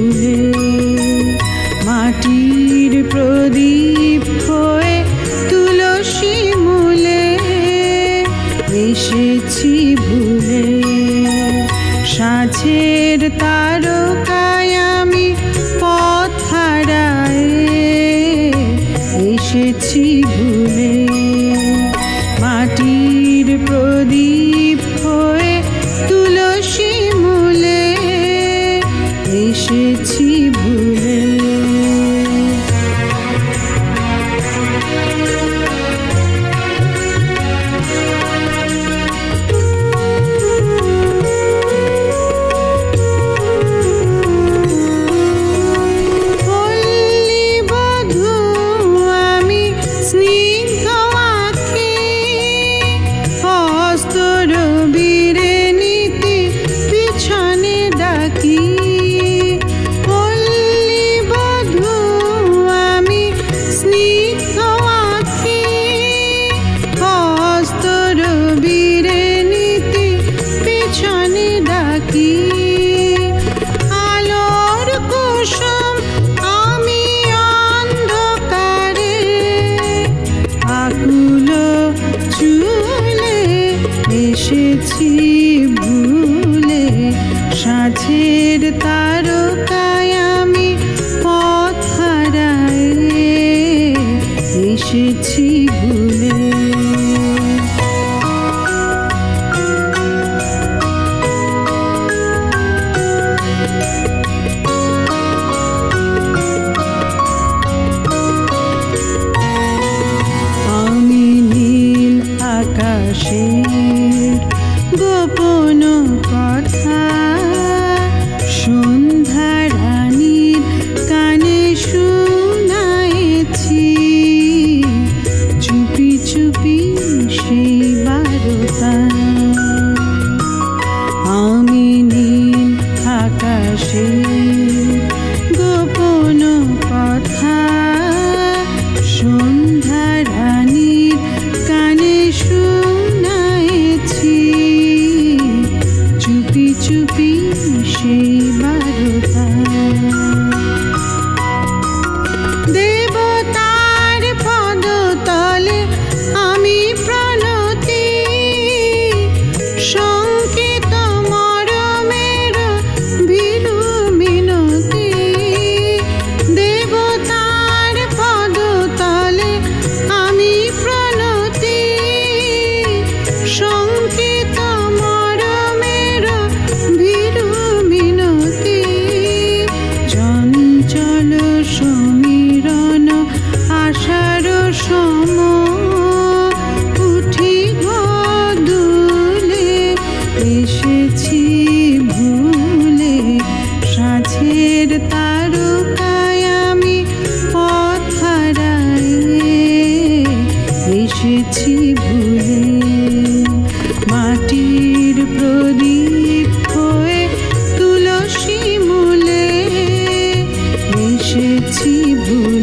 ভুলে মাটির প্রদীপ হয়ে তুলসী মূলে এসেছি ভুলে সাঁঝের তারকায় আমি পথ হারায় এসেছি ভুলে মাটির প্রদীপ হয়ে তুলসী মূলে এসেছি ভুলে এসেছি ভুলে সাঁঝের তারকায় আমি পথ হারায় এসেছি ভুলে আমি নীল আকাশের গোপন কথা সন্ধ্যা রানীর কানে শুনাইছি চুপি চুপি সেই বারতা আমি নীল আকাশের গোপন কথা সন্ধ্যা রানীর কানে শুনাইছি চুপি চুপি সেই বারতা দেবতার পদতলে আমি প্রণতি সংকেত মরমের ভীরু মিনতি দেবতার পদতলে আমি প্রণতি সংকেত মরমের ভীরু মিনতি চঞ্চল সমীরণ আশার সম উঠিব দুলে এসেছি ভুলে সাঁঝের তারকায় আমি পথ হারায় এসেছি ভুলে মাটির প্রদীপ হয়ে তুলসী মূলে এসেছি ভুলে